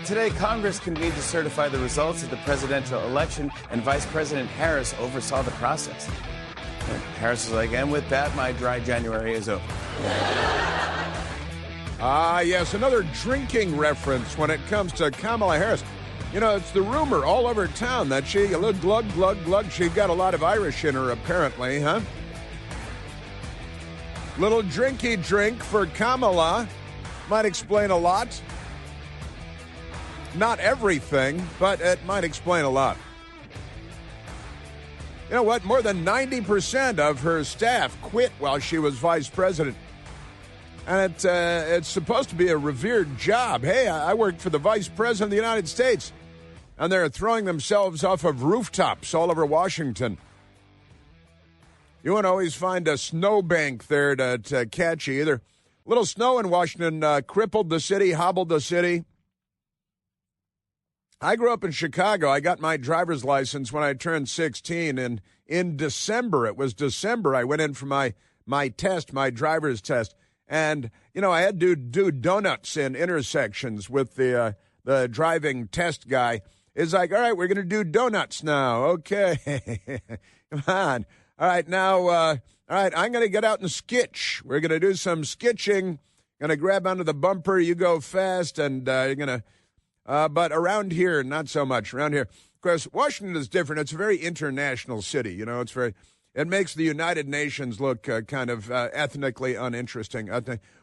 Today, Congress convened to certify the results of the presidential election, and Vice President Harris oversaw the process. Harris was like, and with that, my dry January is over. Yes, another drinking reference when it comes to Kamala Harris. You know, it's the rumor all over town that she, a little glug, glug, glug, she got a lot of Irish in her, apparently, huh? Little drinky drink for Kamala might explain a lot. Not everything, but it might explain a lot. You know what? More than 90% of her staff quit while she was vice president. And it's supposed to be a revered job. Hey, I worked for the vice president of the United States. And they're throwing themselves off of rooftops all over Washington. You won't always find a snowbank there to catch you either. A little snow in Washington crippled the city, hobbled the city. I grew up in Chicago. I got my driver's license when I turned 16. And in December, it was December, I went in for my test, my driver's test. And, you know, I had to do donuts in intersections with the driving test guy. It's like, all right, we're going to do donuts now. Okay. Come on. All right, now, all right, I'm going to get out and skitch. We're going to do some skitching. Going to grab onto the bumper. You go fast, and you're going to, but around here, not so much. Around here, of course, Washington is different. It's a very international city. You know, it makes the United Nations look kind of ethnically uninteresting.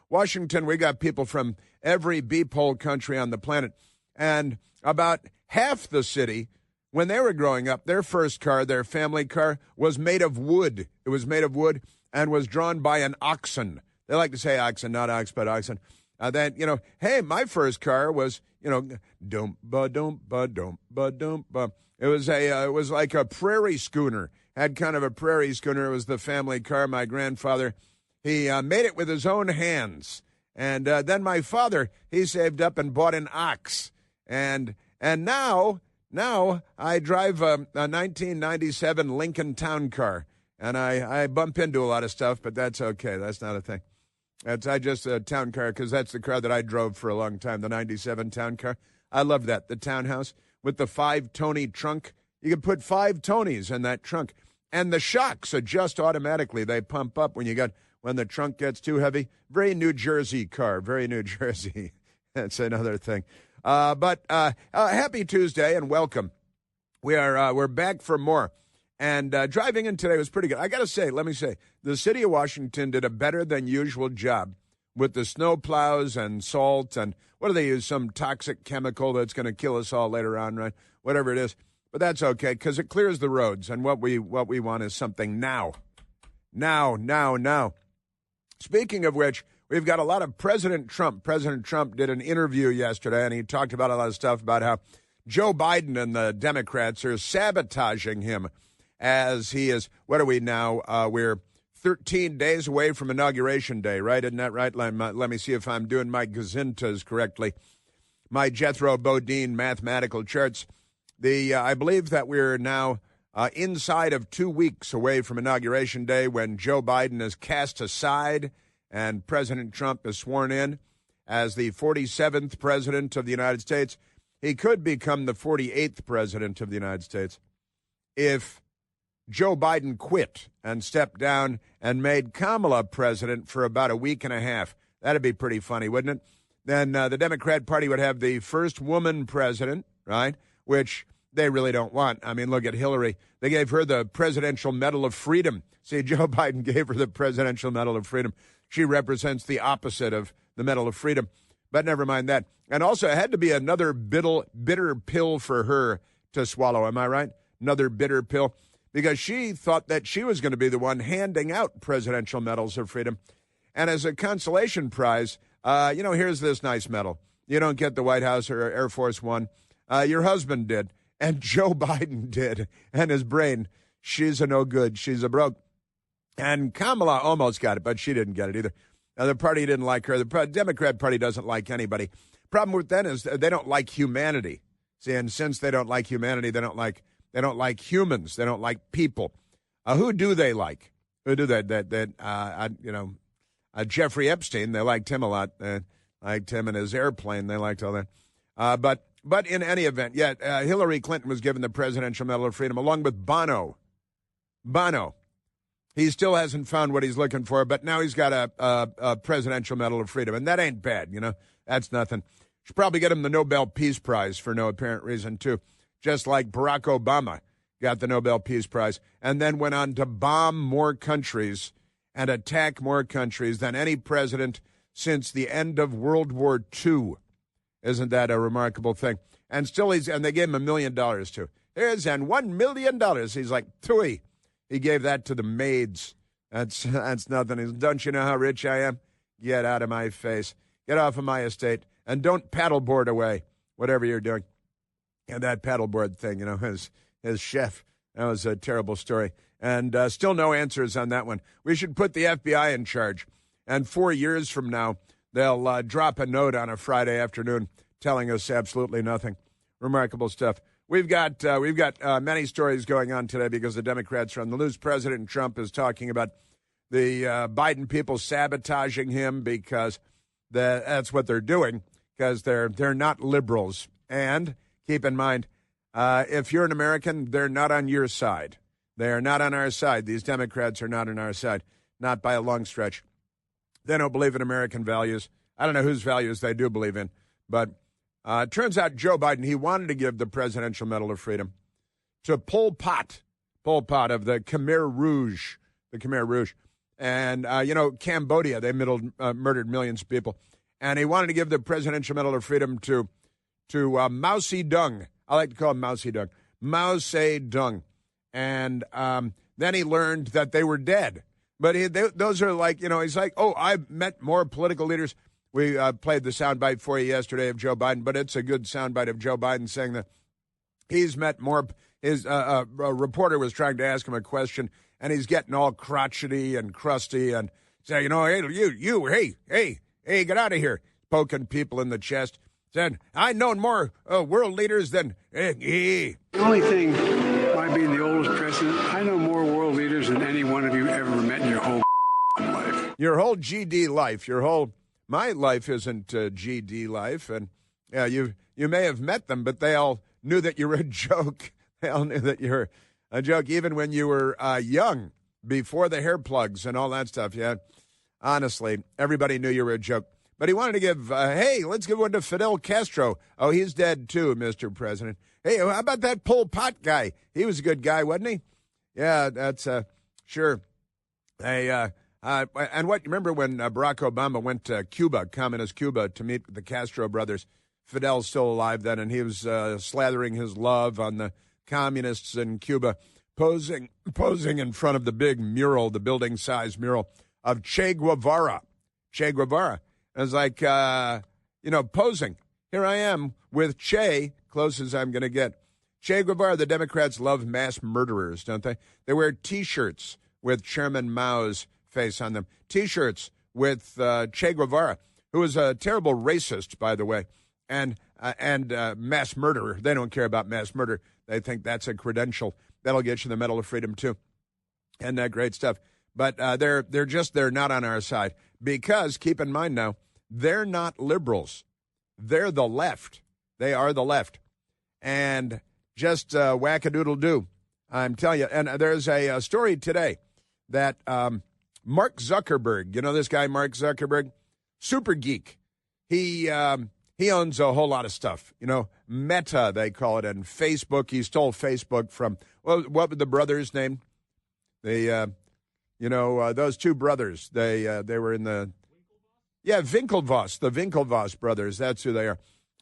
Washington, we got people from every beephole country on the planet. And about half the city, when they were growing up, their first car, their family car, was made of wood. It was made of wood and was drawn by an oxen. They like to say oxen, not ox, but oxen. Then, you know, hey, my first car was, you know, doom ba doom ba doom ba doom ba. It was like a prairie schooner. Had kind of a prairie schooner. It was the family car. My grandfather, he made it with his own hands. And then my father, he saved up and bought an ox. And now I drive a 1997 Lincoln Town Car. And I bump into a lot of stuff, but that's okay. That's not a thing. I just a town car because that's the car that I drove for a long time, the 97 Town Car. I loved that, the townhouse with the 5-Tony trunk. You can put 5 Tonys in that trunk. And the shocks adjust automatically. They pump up when the trunk gets too heavy. Very New Jersey car, very New Jersey. That's another thing. But happy Tuesday and welcome. We're back for more. And driving in today was pretty good. I got to say, let me say, the city of Washington did a better than usual job with the snow plows and salt and what do they use? Some toxic chemical that's going to kill us all later on, right? Whatever it is. But that's okay because it clears the roads. And what we want is something now. Now. Speaking of which, we've got a lot of President Trump. President Trump did an interview yesterday, and he talked about a lot of stuff about how Joe Biden and the Democrats are sabotaging him as he is, what are we now? We're 13 days away from Inauguration Day, right? Isn't that right? Let me see if I'm doing my gazintas correctly. My Jethro Bodine mathematical charts. I believe that we're now inside of 2 weeks away from Inauguration Day when Joe Biden is cast aside and President Trump is sworn in as the 47th president of the United States. He could become the 48th president of the United States if Joe Biden quit and stepped down and made Kamala president for about a week and a half. That'd be pretty funny, wouldn't it? Then the Democrat Party would have the first woman president, right, which they really don't want. I mean, look at Hillary. They gave her the Presidential Medal of Freedom. See, Joe Biden gave her the Presidential Medal of Freedom. She represents the opposite of the Medal of Freedom. But never mind that. And also, it had to be another bitter pill for her to swallow. Am I right? Another bitter pill. Because she thought that she was going to be the one handing out Presidential Medals of Freedom. And as a consolation prize, here's this nice medal. You don't get the White House or Air Force One. Your husband did. And Joe Biden did. And his brain, she's a no good. She's a broke. And Kamala almost got it, but she didn't get it either. The party didn't like her. The Democrat Party doesn't like anybody. Problem with them is they don't like humanity. See, and since they don't like humanity, they don't like humans. They don't like people. Who do they like? Who do they? Jeffrey Epstein. They liked him a lot. Liked him and his airplane. They liked all that. But But in any event, Hillary Clinton was given the Presidential Medal of Freedom along with Bono. He still hasn't found what he's looking for, but now he's got a Presidential Medal of Freedom, and that ain't bad, That's nothing. Should probably get him the Nobel Peace Prize for no apparent reason, too. Just like Barack Obama got the Nobel Peace Prize and then went on to bomb more countries and attack more countries than any president since the end of World War II. Isn't that a remarkable thing? And still and they gave him $1 million, too. Here's $1 million. He's like, tooey. He gave that to the maids. That's nothing. Don't you know how rich I am? Get out of my face. Get off of my estate. And don't paddleboard away, whatever you're doing. And that paddleboard thing, his chef, that was a terrible story. And still no answers on that one. We should put the FBI in charge. And 4 years from now, they'll drop a note on a Friday afternoon telling us absolutely nothing. Remarkable stuff. We've got many stories going on today because the Democrats are on the loose. President Trump is talking about the Biden people sabotaging him because that's what they're doing, because they're not liberals. And keep in mind, if you're an American, they're not on your side. They are not on our side. These Democrats are not on our side, not by a long stretch. They don't believe in American values. I don't know whose values they do believe in, but it turns out Joe Biden, he wanted to give the Presidential Medal of Freedom to Pol Pot of the Khmer Rouge. And, Cambodia, they murdered millions of people. And he wanted to give the Presidential Medal of Freedom to Mao Zedong. I like to call him Mao Zedong. Mao Zedong. And then he learned that they were dead. But those are like, he's like, I've met more political leaders. We played the soundbite for you yesterday of Joe Biden, but it's a good soundbite of Joe Biden saying that he's met more. A reporter was trying to ask him a question, and he's getting all crotchety and crusty and saying, hey, get out of here, poking people in the chest. Said, I've known more world leaders than... The only thing, by being the oldest president, I know more world leaders than any one of you ever met in your whole life. Your whole GD life, my life isn't GD life, and you may have met them, but they all knew that you were a joke. They all knew that you were a joke, even when you were young, before the hair plugs and all that stuff. Yeah, honestly, everybody knew you were a joke. But he wanted to give, let's give one to Fidel Castro. Oh, he's dead too, Mr. President. Hey, how about that Pol Pot guy? He was a good guy, wasn't he? Yeah, that's sure. Hey, and remember when Barack Obama went to Cuba, communist Cuba, to meet the Castro brothers? Fidel's still alive then, and he was slathering his love on the communists in Cuba, posing in front of the big mural, the building-sized mural of Che Guevara. Che Guevara. It was like, posing. Here I am with Che, close as I'm going to get. Che Guevara, the Democrats love mass murderers, don't they? They wear T-shirts with Chairman Mao's face on them. T-shirts with Che Guevara, who was a terrible racist, by the way, and mass murderer. They don't care about mass murder. They think that's a credential. That'll get you the Medal of Freedom, too. And that great stuff. But they're not on our side because, keep in mind now, they're not liberals. They're the left. They are the left. And just whack-a-doodle-doo, I'm telling you. And there's a story today that Mark Zuckerberg, this guy Mark Zuckerberg, super geek. He owns a whole lot of stuff. Meta, they call it, and Facebook. He stole Facebook from, what were the brothers' name? Those two brothers. They were in the... Yeah, Winklevoss, the Winklevoss brothers. That's who they are.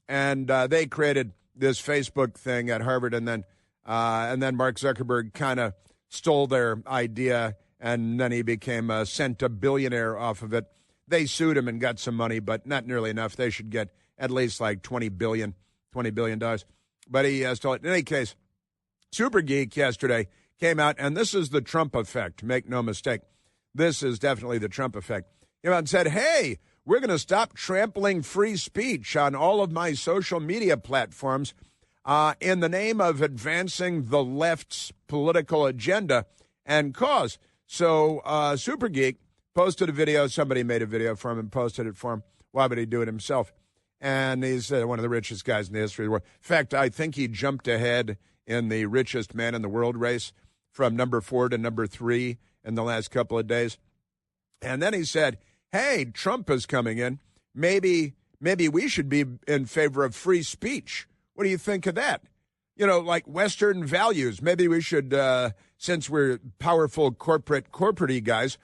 And they created this Facebook thing at Harvard, and then Mark Zuckerberg kind of stole their idea, and then he became a centibillionaire off of it. They sued him and got some money, but not nearly enough. They should get at least like $20 billion. But he stole it. In any case, Super Geek yesterday came out, and this is the Trump effect. Make no mistake. This is definitely the Trump effect. Came out and said, hey, we're going to stop trampling free speech on all of my social media platforms in the name of advancing the left's political agenda and cause. So Super Geek posted a video. Somebody made a video for him and posted it for him. Why would he do it himself? and he's one of the richest guys in the history of the world. In fact, I think he jumped ahead in the richest man in the world race from number 4 to number 3 in the last couple of days. And then he said, hey, Trump is coming in. Maybe we should be in favor of free speech. What do you think of that? You know, like Western values. Maybe we should, since we're powerful corporate-y guys,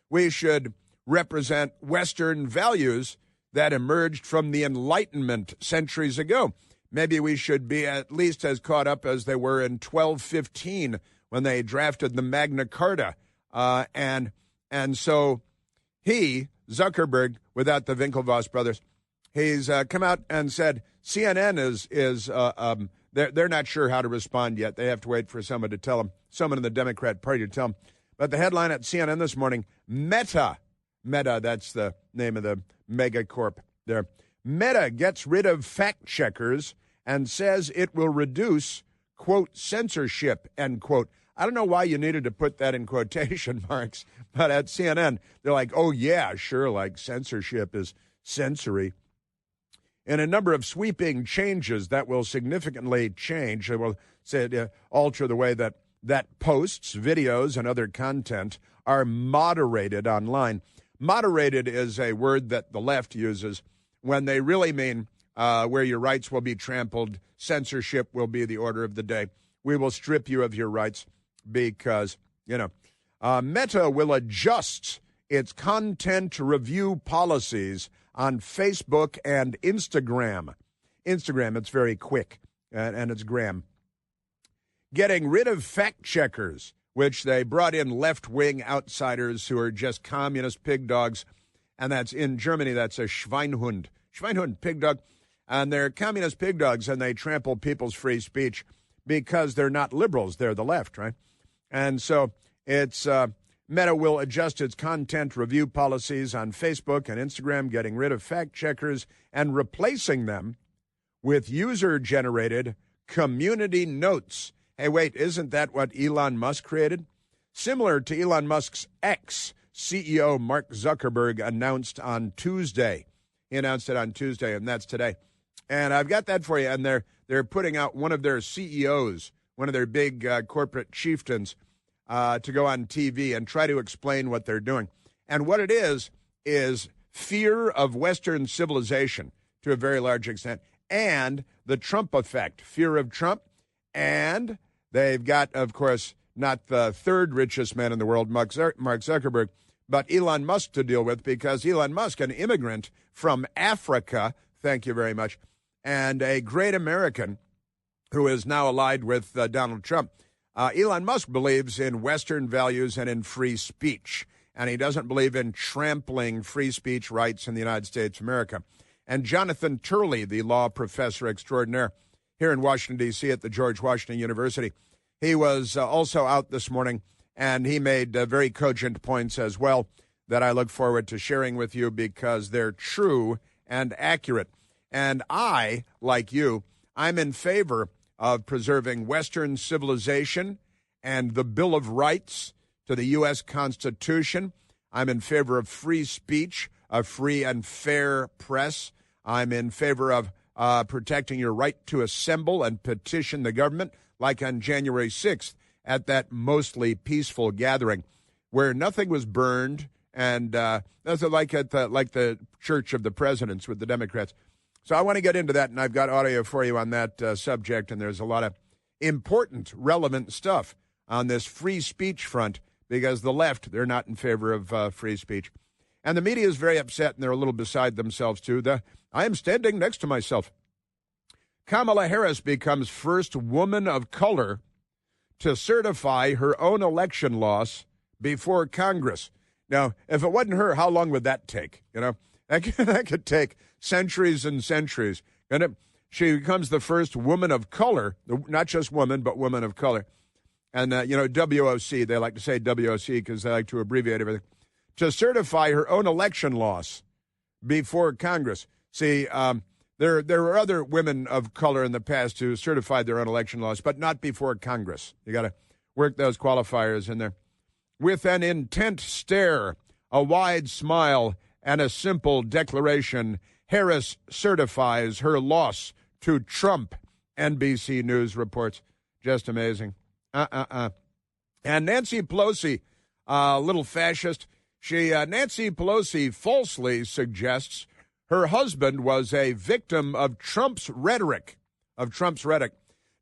we should represent Western values that emerged from the Enlightenment centuries ago. Maybe we should be at least as caught up as they were in 1215 when they drafted the Magna Carta. And so he, Zuckerberg, without the Winklevoss brothers, he's come out and said CNN is they're not sure how to respond yet. They have to wait for someone to tell them, someone in the Democrat Party to tell them. But the headline at CNN this morning, Meta, that's the name of the megacorp there. Meta gets rid of fact checkers and says it will reduce, quote, censorship, end quote. I don't know why you needed to put that in quotation marks, but at CNN, they're like, oh, yeah, sure, like censorship is sensory. In a number of sweeping changes that will significantly change, they will say, alter the way that posts, videos, and other content are moderated online. Moderated is a word that the left uses when they really mean where your rights will be trampled, censorship will be the order of the day. We will strip you of your rights because, Meta will adjust its content review policies on Facebook and Instagram. Instagram, it's very quick, and it's gram. Getting rid of fact checkers, which they brought in left-wing outsiders who are just communist pig dogs, and that's in Germany, that's a Schweinhund. Schweinhund, pig dog. And they're communist pig dogs, and they trample people's free speech because they're not liberals. They're the left, right? And so it's Meta will adjust its content review policies on Facebook and Instagram, getting rid of fact checkers and replacing them with user-generated community notes. Hey, wait, isn't that what Elon Musk created? Similar to Elon Musk's X, CEO Mark Zuckerberg announced on Tuesday. He announced it on Tuesday, and that's today. And I've got that for you, and they're putting out one of their CEOs, one of their big corporate chieftains, to go on TV and try to explain what they're doing. And what it is fear of Western civilization to a very large extent, and the Trump effect, fear of Trump. And they've got, of course, not the third richest man in the world, Mark Zuckerberg, but Elon Musk to deal with, because Elon Musk, an immigrant from Africa, thank you very much, and a great American who is now allied with Donald Trump. Elon Musk believes in Western values and in free speech, and he doesn't believe in trampling free speech rights in the United States of America. And Jonathan Turley, the law professor extraordinaire here in Washington, D.C. at the George Washington University, he was also out this morning, and he made very cogent points as well that I look forward to sharing with you because they're true and accurate. And I, like you, I'm in favor of preserving Western civilization and the Bill of Rights to the U.S. Constitution. I'm in favor of free speech, a free and fair press. I'm in favor of protecting your right to assemble and petition the government, like on January 6th at that mostly peaceful gathering where nothing was burned, and that's like at the Church of the Presidents with the Democrats. So I want to get into that, and I've got audio for you on that subject, and there's a lot of important, relevant stuff on this free speech front because the left, they're not in favor of free speech. And the media is very upset, and they're a little beside themselves, too. I am standing next to myself. Kamala Harris becomes first woman of color to certify her own election loss before Congress. Now, if it wasn't her, how long would that take? That could take centuries and centuries. And she becomes the first woman of color, not just woman, but woman of color. And, WOC, they like to say WOC because they like to abbreviate everything, to certify her own election loss before Congress. See, there were other women of color in the past who certified their own election loss, but not before Congress. You got to work those qualifiers in there. With an intent stare, a wide smile, and a simple declaration, Harris certifies her loss to Trump, NBC News reports. Just amazing. And Nancy Pelosi, a little fascist, Nancy Pelosi falsely suggests her husband was a victim of Trump's rhetoric.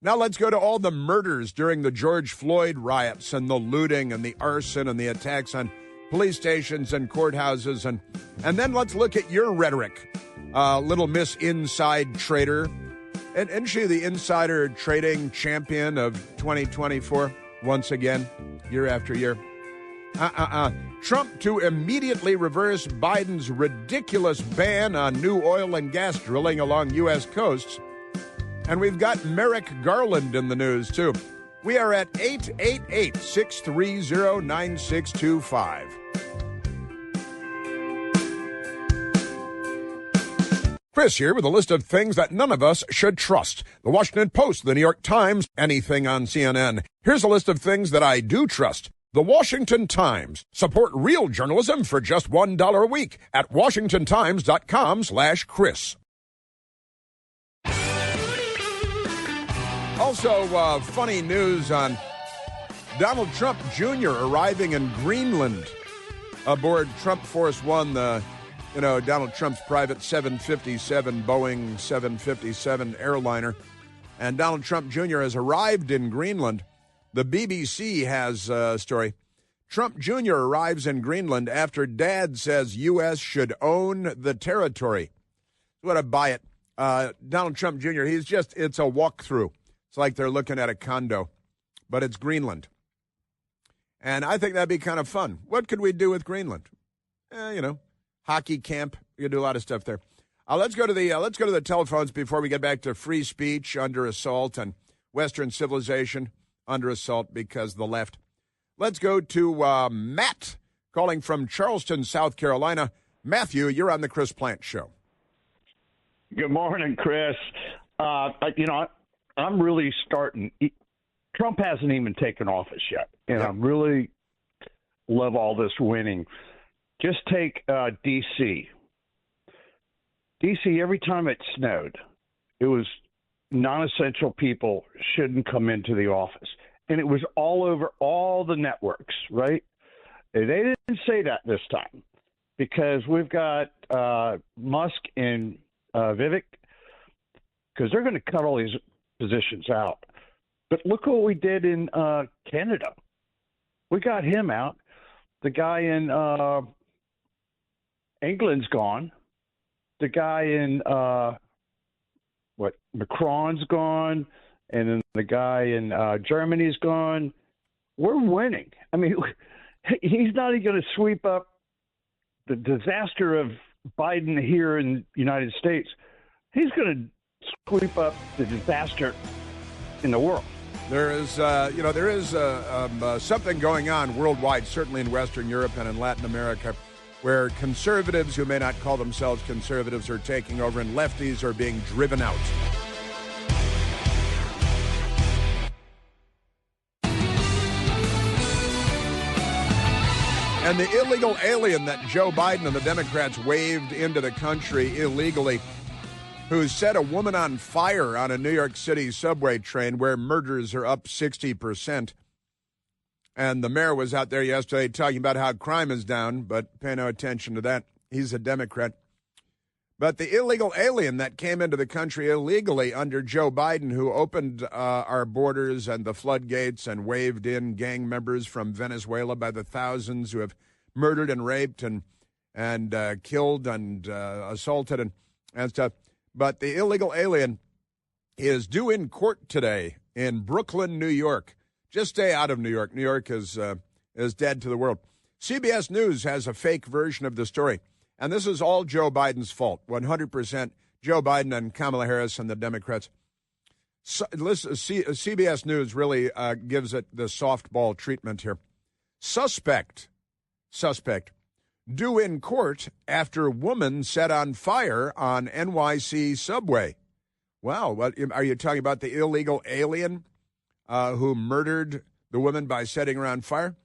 Now let's go to all the murders during the George Floyd riots and the looting and the arson and the attacks on police stations and courthouses. And then let's look at your rhetoric, little Miss Inside Trader. And isn't she the insider trading champion of 2024 once again, year after year? Trump to immediately reverse Biden's ridiculous ban on new oil and gas drilling along U.S. coasts. And we've got Merrick Garland in the news, too. We are at 888-630-9625. Chris here with a list of things that none of us should trust. The Washington Post, the New York Times, anything on CNN. Here's a list of things that I do trust. The Washington Times. Support real journalism for just $1 a week at washingtontimes.com/Chris. Also, funny news on Donald Trump Jr. arriving in Greenland aboard Trump Force One, Donald Trump's private 757, Boeing 757 airliner. And Donald Trump Jr. has arrived in Greenland. The BBC has a story. Trump Jr. arrives in Greenland after dad says U.S. should own the territory. What a buy it. Donald Trump Jr., it's a walkthrough. It's like they're looking at a condo, but it's Greenland. And I think that'd be kind of fun. What could we do with Greenland? Hockey camp. You can do a lot of stuff there. Let's go to the telephones before we get back to free speech under assault and Western civilization under assault because the left. Let's go to Matt calling from Charleston, South Carolina. Matthew, you're on the Chris Plante Show. Good morning, Chris. I'm really starting. Trump hasn't even taken office yet, and I really love all this winning. Just take D.C. D.C., every time it snowed, it was non-essential people shouldn't come into the office. And it was all over all the networks, right? And they didn't say that this time because we've got Musk and Vivek, because they're going to cut all these positions out. But look what we did in Canada. We got him out. The guy in England's gone. The guy in Macron's gone, and then the guy in Germany's gone. We're winning. I mean, he's not even going to sweep up the disaster of Biden here in the United States. He's going to sweep up the disaster in the world. There is something going on worldwide, certainly in Western Europe and in Latin America, where conservatives who may not call themselves conservatives are taking over and lefties are being driven out. And the illegal alien that Joe Biden and the Democrats waved into the country illegally, who set a woman on fire on a New York City subway train where murders are up 60%. And the mayor was out there yesterday talking about how crime is down, but pay no attention to that. He's a Democrat. But the illegal alien that came into the country illegally under Joe Biden, who opened our borders and the floodgates and waved in gang members from Venezuela by the thousands who have murdered and raped and killed and assaulted and stuff. But the illegal alien is due in court today in Brooklyn, New York. Just stay out of New York. New York is dead to the world. CBS News has a fake version of the story. And this is all Joe Biden's fault, 100% Joe Biden and Kamala Harris and the Democrats. So, listen, CBS News really gives it the softball treatment here. Suspect, due in court after woman set on fire on NYC subway. Wow, what are you talking about? The illegal alien who murdered the woman by setting her on fire?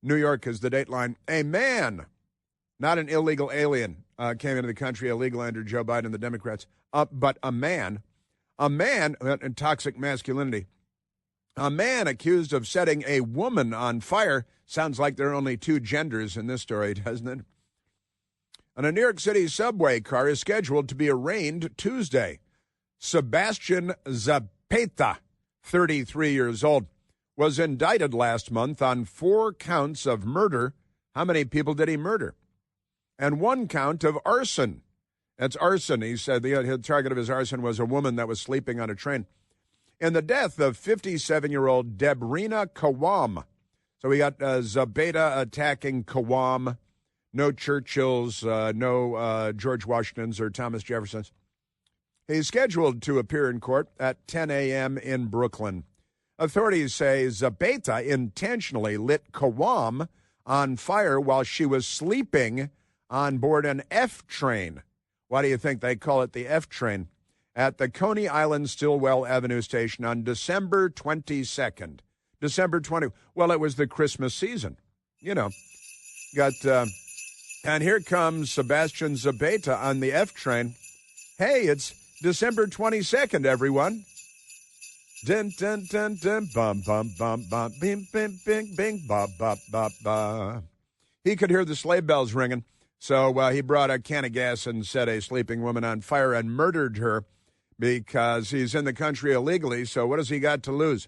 New York is the dateline. A man, not an illegal alien, came into the country illegally under Joe Biden and the Democrats. But a man, in toxic masculinity, a man accused of setting a woman on fire. Sounds like there are only two genders in this story, doesn't it? And a New York City subway car is scheduled to be arraigned Tuesday. Sebastian Zapata, 33 years old, was indicted last month on 4 counts of murder. How many people did he murder? And 1 count of arson. That's arson. He said the target of his arson was a woman that was sleeping on a train. In the death of 57-year-old Debrina Kawam. So we got Zapata attacking Kawam. No Churchills, no George Washingtons or Thomas Jeffersons. He's scheduled to appear in court at 10 a.m. in Brooklyn. Authorities say Zapata intentionally lit Kawam on fire while she was sleeping on board an F train. Why do you think they call it the F train? At the Coney Island Stillwell Avenue station on December 22nd. December 20. Well, it was the Christmas season. You know, and here comes Sebastian Zapata on the F train. Hey, it's December 22nd, everyone. Dun, dun, dun, dun, bum, bum, bum, bum, bing, bing, bing, bing, ba, ba, ba, ba. He could hear the sleigh bells ringing, so he brought a can of gas and set a sleeping woman on fire and murdered her because he's in the country illegally, so what has he got to lose?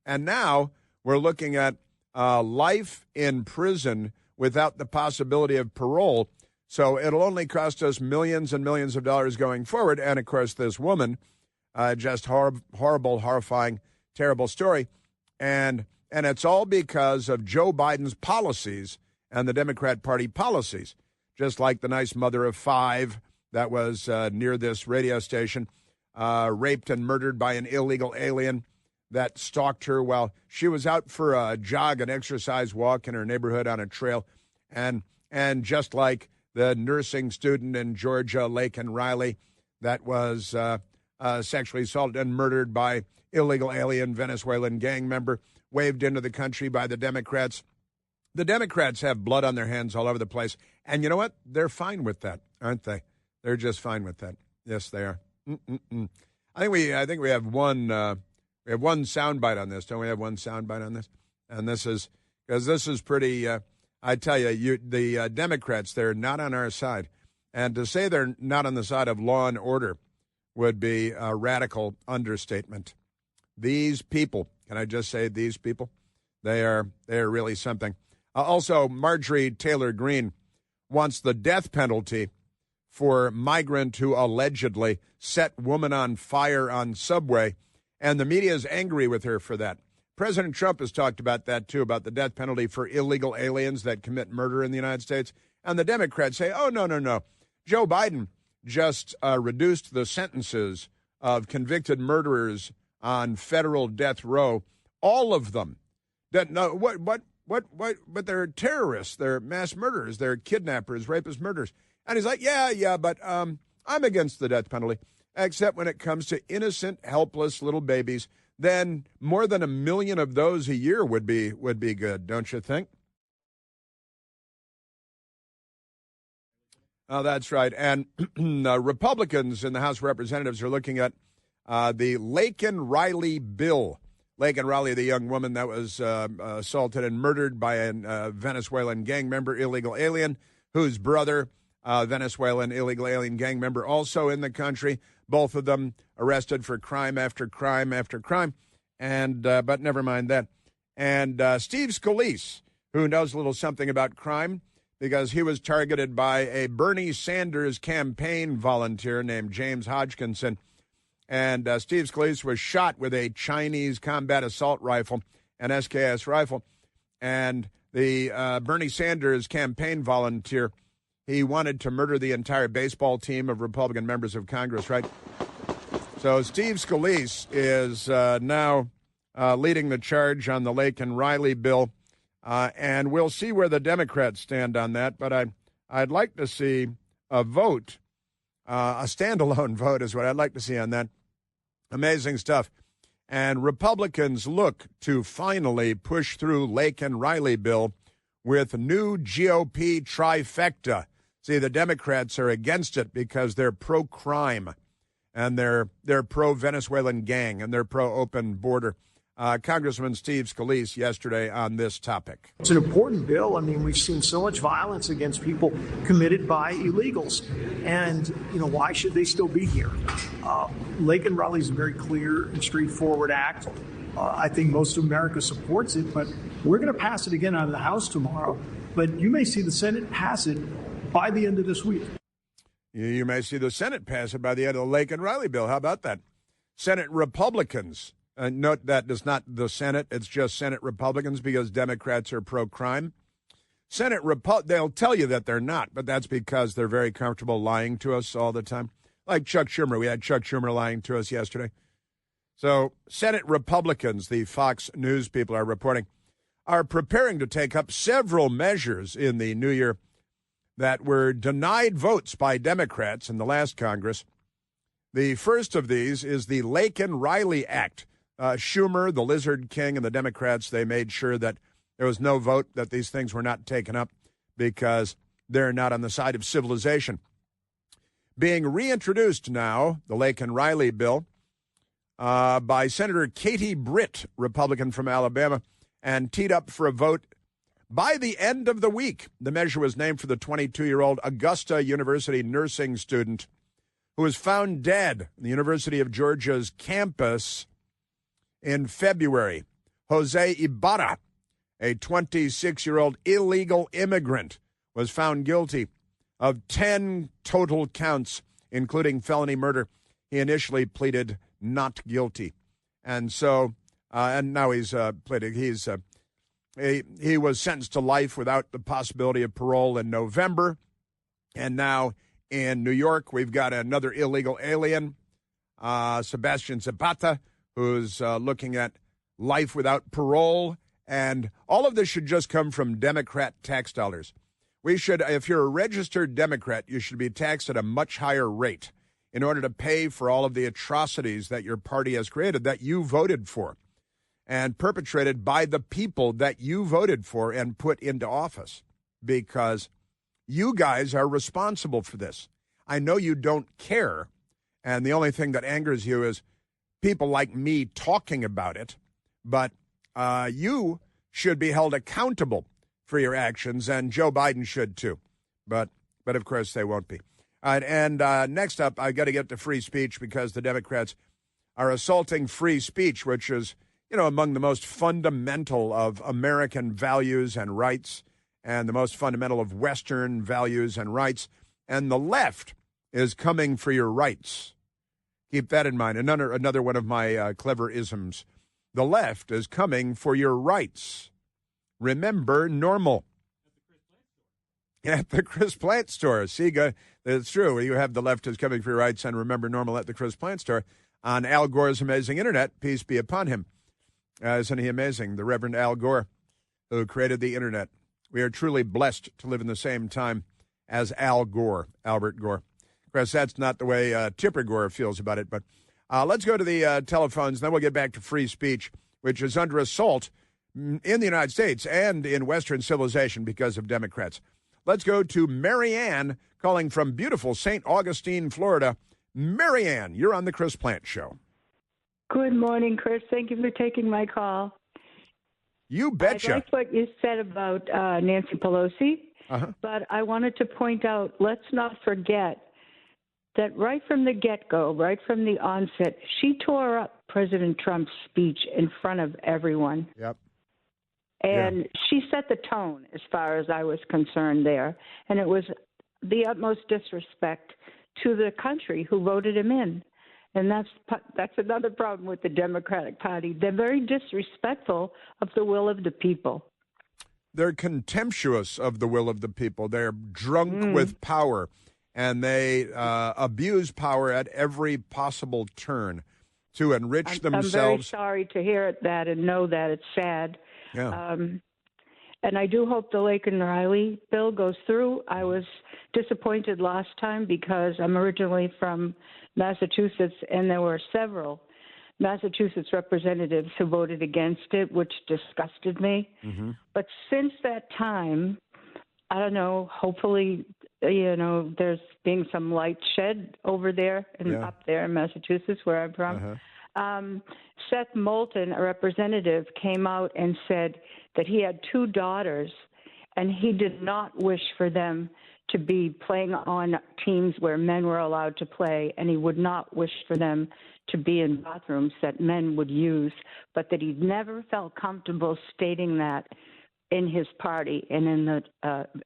And now we're looking at life in prison without the possibility of parole, so it'll only cost us millions and millions of dollars going forward, and of course this woman, just horrible, horrifying, terrible story. And it's all because of Joe Biden's policies and the Democrat Party policies. Just like the nice mother of 5 that was near this radio station, raped and murdered by an illegal alien that stalked her while she was out for a jog, an exercise walk in her neighborhood on a trail. And just like the nursing student in Georgia, Laken Riley, that was sexually assaulted and murdered by illegal alien Venezuelan gang member, waved into the country by the Democrats. The Democrats have blood on their hands all over the place. And you know what? They're fine with that, aren't they? They're just fine with that. Yes, they are. I think we have one soundbite on this. Don't we have one soundbite on this? And this is because this is pretty. I tell you, the Democrats, they're not on our side, and to say they're not on the side of law and order would be a radical understatement. These people, can I just say these people? They are really something. Also, Marjorie Taylor Greene wants the death penalty for migrant who allegedly set woman on fire on subway, and the media is angry with her for that. President Trump has talked about that, too, about the death penalty for illegal aliens that commit murder in the United States. And the Democrats say, oh, no. Joe Biden just reduced the sentences of convicted murderers on federal death row, all of them. But they're terrorists, they're mass murderers, they're kidnappers, rapists, murderers. And he's like, yeah, but I'm against the death penalty, except when it comes to innocent, helpless little babies. Then more than 1 million of those a year would be good, don't you think? Oh, that's right. And Republicans in the House of Representatives are looking at the Laken Riley bill. Laken Riley, the young woman that was assaulted and murdered by a Venezuelan gang member, illegal alien, whose brother, Venezuelan illegal alien gang member, also in the country. Both of them arrested for crime after crime after crime. And but never mind that. And Steve Scalise, who knows a little something about crime, because he was targeted by a Bernie Sanders campaign volunteer named James Hodgkinson. And Steve Scalise was shot with a Chinese combat assault rifle, an SKS rifle. And the Bernie Sanders campaign volunteer, he wanted to murder the entire baseball team of Republican members of Congress, right? So Steve Scalise is now leading the charge on the Laken Riley bill. And we'll see where the Democrats stand on that. But I'd like to see a vote, a standalone vote is what I'd like to see on that. Amazing stuff. And Republicans look to finally push through Laken Riley bill with new GOP trifecta. See, the Democrats are against it because they're pro-crime and they're pro-Venezuelan gang and they're pro-open border. Congressman Steve Scalise yesterday on this topic. It's an important bill. I mean, we've seen so much violence against people committed by illegals. And, why should they still be here? Laken Riley is a very clear and straightforward act. I think most of America supports it, but we're going to pass it again out of the House tomorrow. But you may see the Senate pass it by the end of this week. You may see the Senate pass it by the end of the Laken Riley bill. How about that? Senate Republicans. Note that it's not the Senate. It's just Senate Republicans because Democrats are pro-crime. They'll tell you that they're not, but that's because they're very comfortable lying to us all the time. Like Chuck Schumer. We had Chuck Schumer lying to us yesterday. So Senate Republicans, the Fox News people are reporting, are preparing to take up several measures in the new year that were denied votes by Democrats in the last Congress. The first of these is the Laken Riley Act. Schumer, the Lizard King, and the Democrats, they made sure that there was no vote, that these things were not taken up because they're not on the side of civilization. Being reintroduced now, the Laken Riley bill, by Senator Katie Britt, Republican from Alabama, and teed up for a vote by the end of the week. The measure was named for the 22-year-old Augusta University nursing student who was found dead in the University of Georgia's campus in February. Jose Ibarra, a 26-year-old illegal immigrant, was found guilty of 10 total counts, including felony murder. He initially pleaded not guilty. And so, and now he's pleaded. He was sentenced to life without the possibility of parole in November. And now in New York, we've got another illegal alien, Sebastian Zapata, who's looking at life without parole. And all of this should just come from Democrat tax dollars. We should, if you're a registered Democrat, you should be taxed at a much higher rate in order to pay for all of the atrocities that your party has created, that you voted for, and perpetrated by the people that you voted for and put into office, because you guys are responsible for this. I know you don't care, and the only thing that angers you is people like me talking about it, but you should be held accountable for your actions, and Joe Biden should too. But of course they won't be. All right, and next up, I've got to get to free speech because the Democrats are assaulting free speech, which is, among the most fundamental of American values and rights and the most fundamental of Western values and rights. And the left is coming for your rights. Keep that in mind. Another one of my clever isms. The left is coming for your rights. Remember normal. At the Chris Plant store. See, it's true. You have the left is coming for your rights and remember normal at the Chris Plant store on Al Gore's amazing internet. Peace be upon him. Isn't he amazing? The Reverend Al Gore, who created the internet. We are truly blessed to live in the same time as Al Gore, Albert Gore. Of course, that's not the way Tipper Gore feels about it. But let's go to the telephones, and then we'll get back to free speech, which is under assault in the United States and in Western civilization because of Democrats. Let's go to Marianne, calling from beautiful St. Augustine, Florida. Marianne, you're on the Chris Plant Show. Good morning, Chris. Thank you for taking my call. You betcha. I like what you said about Nancy Pelosi, but I wanted to point out, let's not forget that right from the get-go, right from the onset, she tore up President Trump's speech in front of everyone. Yep. And she set the tone as far as I was concerned there. And it was the utmost disrespect to the country who voted him in. And that's another problem with the Democratic Party. They're very disrespectful of the will of the people. They're contemptuous of the will of the people. They're drunk with power, and they abuse power at every possible turn to enrich themselves. I'm very sorry to hear that and know that. It's sad. Yeah. And I do hope the Laken Riley bill goes through. I was disappointed last time because I'm originally from Massachusetts, and there were several Massachusetts representatives who voted against it, which disgusted me. Mm-hmm. But since that time, I don't know, hopefully there's being some light shed over there and up there in Massachusetts, where I'm from. Seth Moulton, a representative, came out and said that he had 2 daughters, and he did not wish for them to be playing on teams where men were allowed to play, and he would not wish for them to be in bathrooms that men would use, but that he never felt comfortable stating that in his party and in the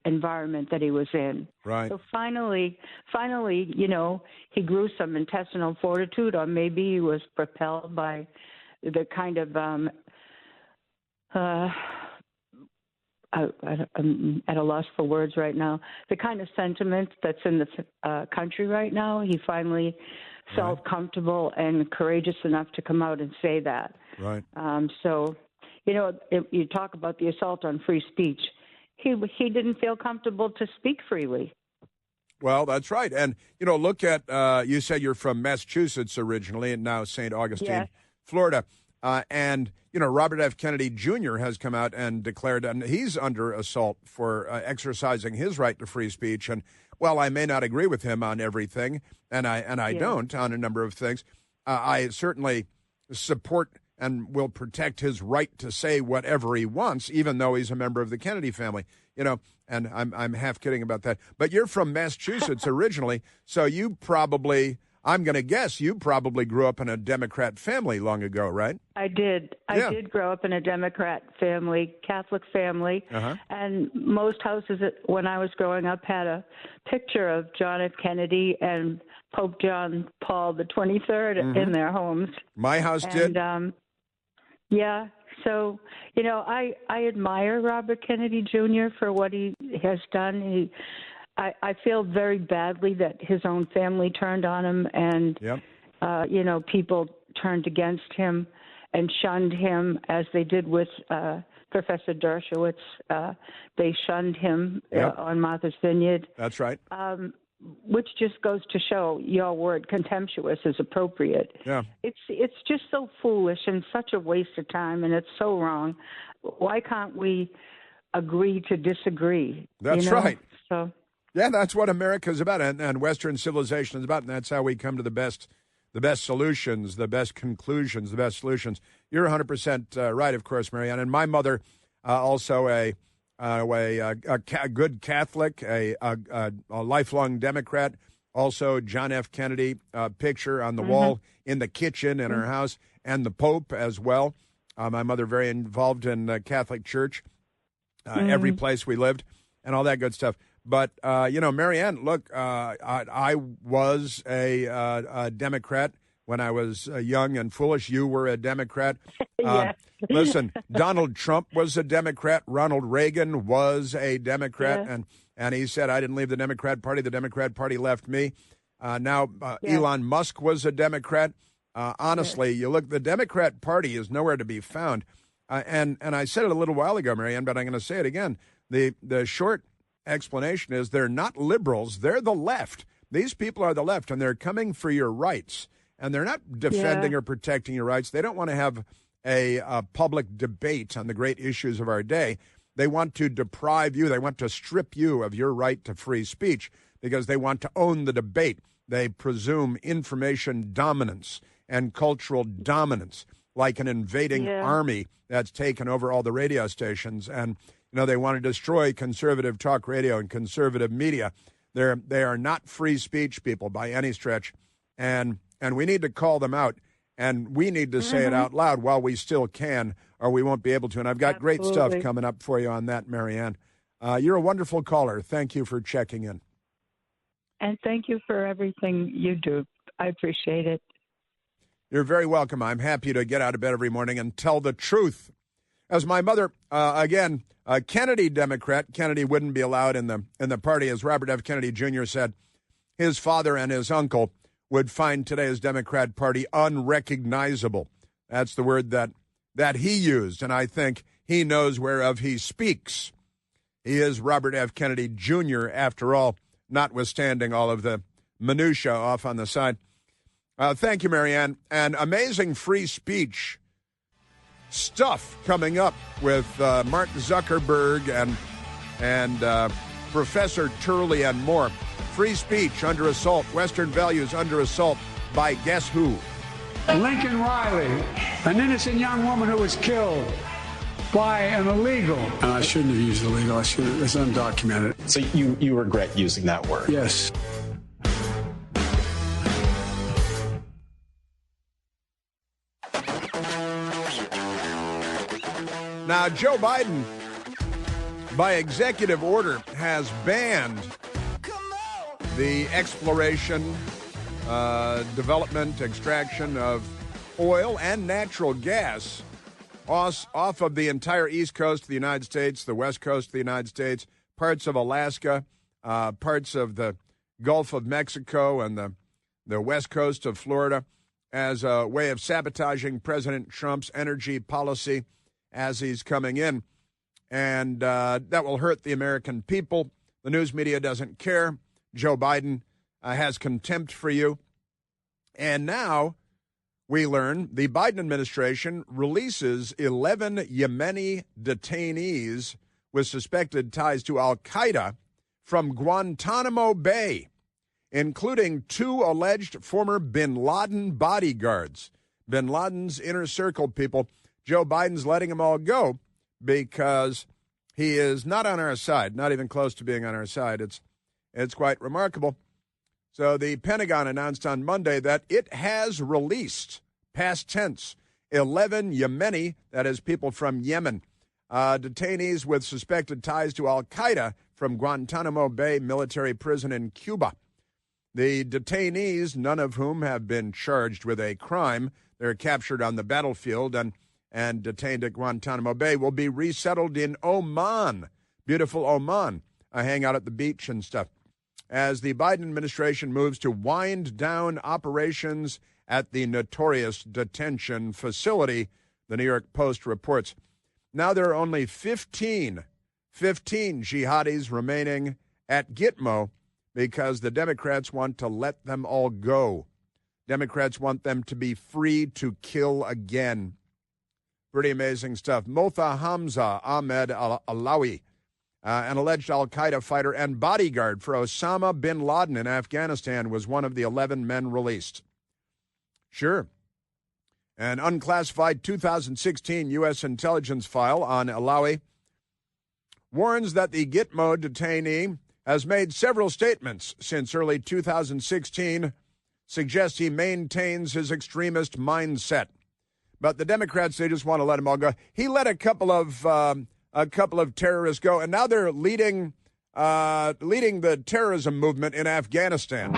environment that he was in. Right. So finally, he grew some intestinal fortitude, or maybe he was propelled by the kind of I'm at a loss for words right now. The kind of sentiment that's in the country right now, he finally felt comfortable and courageous enough to come out and say that. Right. You talk about the assault on free speech. He didn't feel comfortable to speak freely. Well, that's right. And, look at, you said you're from Massachusetts originally and now St. Augustine, Florida. And Robert F. Kennedy Jr. has come out and declared, and he's under assault for exercising his right to free speech. And while I may not agree with him on everything, and I don't on a number of things, I certainly support and will protect his right to say whatever he wants, even though he's a member of the Kennedy family. And I'm half kidding about that. But you're from Massachusetts originally, so you probably, I'm going to guess, you probably grew up in a Democrat family long ago, right? I did. I did grow up in a Democrat family, Catholic family, and most houses when I was growing up had a picture of John F. Kennedy and Pope John Paul the 23rd in their homes. My house did. So, I admire Robert Kennedy Jr. for what he has done. I feel very badly that his own family turned on him and, people turned against him and shunned him as they did with Professor Dershowitz. They shunned him on Martha's Vineyard. That's right. Which just goes to show your word contemptuous is appropriate. Yeah. It's just so foolish and such a waste of time, and it's so wrong. Why can't we agree to disagree? That's right. So yeah, that's what America's about, and Western civilization is about, and that's how we come to the best solutions, the best conclusions, the best solutions. You're 100% right, of course, Marianne. And my mother, also a good Catholic, a lifelong Democrat, also John F. Kennedy picture on the wall in the kitchen in her house, and the Pope as well. My mother very involved in the Catholic Church, every place we lived, and all that good stuff. But, Marianne, look, I was a Democrat when I was young and foolish. You were a Democrat. Yes. Listen, Donald Trump was a Democrat. Ronald Reagan was a Democrat. Yeah. And he said, I didn't leave the Democrat Party. The Democrat Party left me. Elon Musk was a Democrat. Honestly, you look, the Democrat Party is nowhere to be found. And I said it a little while ago, Marianne, but I'm going to say it again. The short explanation is they're not liberals. They're the left. These people are the left, and they're coming for your rights. And they're not defending or protecting your rights. They don't want to have a public debate on the great issues of our day. They want to deprive you. They want to strip you of your right to free speech because they want to own the debate. They presume information dominance and cultural dominance, like an invading army that's taken over all the radio stations. And, they want to destroy conservative talk radio and conservative media. They are not free speech people by any stretch. And we need to call them out, and we need to say it out loud while we still can, or we won't be able to. And I've got great stuff coming up for you on that, Marianne. You're a wonderful caller. Thank you for checking in. And thank you for everything you do. I appreciate it. You're very welcome. I'm happy to get out of bed every morning and tell the truth. As my mother, again, a Kennedy Democrat, Kennedy wouldn't be allowed in the party, as Robert F. Kennedy Jr. said. His father and his uncle would find today's Democrat Party unrecognizable. That's the word that he used, and I think he knows whereof he speaks. He is Robert F. Kennedy Jr., after all, notwithstanding all of the minutia off on the side. Thank you, Marianne. And amazing free speech stuff coming up with Mark Zuckerberg and Professor Turley, and more. Free speech under assault, Western values under assault by guess who? Lincoln Riley, an innocent young woman who was killed by an illegal. And I shouldn't have used illegal. It's undocumented. So you regret using that word? Yes. Now, Joe Biden, by executive order, has banned the exploration, development, extraction of oil and natural gas off of the entire east coast of the United States, the west coast of the United States, parts of Alaska, parts of the Gulf of Mexico, and the west coast of Florida, as a way of sabotaging President Trump's energy policy as he's coming in. And that will hurt the American people. The news media doesn't care. Joe Biden has contempt for you. And now we learn the Biden administration releases 11 Yemeni detainees with suspected ties to al-Qaeda from Guantanamo Bay, including 2 alleged former bin Laden bodyguards. Bin Laden's inner circle people. Joe Biden's letting them all go because he is not on our side, not even close to being on our side. It's quite remarkable. So the Pentagon announced on Monday that it has released, past tense, 11 Yemeni, that is people from Yemen, detainees with suspected ties to al-Qaeda from Guantanamo Bay military prison in Cuba. The detainees, none of whom have been charged with a crime, they're captured on the battlefield and detained at Guantanamo Bay, will be resettled in Oman, beautiful Oman, hang out at the beach and stuff, as the Biden administration moves to wind down operations at the notorious detention facility, the New York Post reports. Now there are only 15 jihadis remaining at Gitmo because the Democrats want to let them all go. Democrats want them to be free to kill again. Pretty amazing stuff. Motha Hamza Ahmed Alawi, an alleged al-Qaeda fighter and bodyguard for Osama bin Laden in Afghanistan, was one of the 11 men released. Sure. An unclassified 2016 U.S. intelligence file on Alawi warns that the Gitmo detainee has made several statements since early 2016, suggests he maintains his extremist mindset. But the Democrats, they just want to let them all go. He let a couple of terrorists go, and now they're leading the terrorism movement in Afghanistan.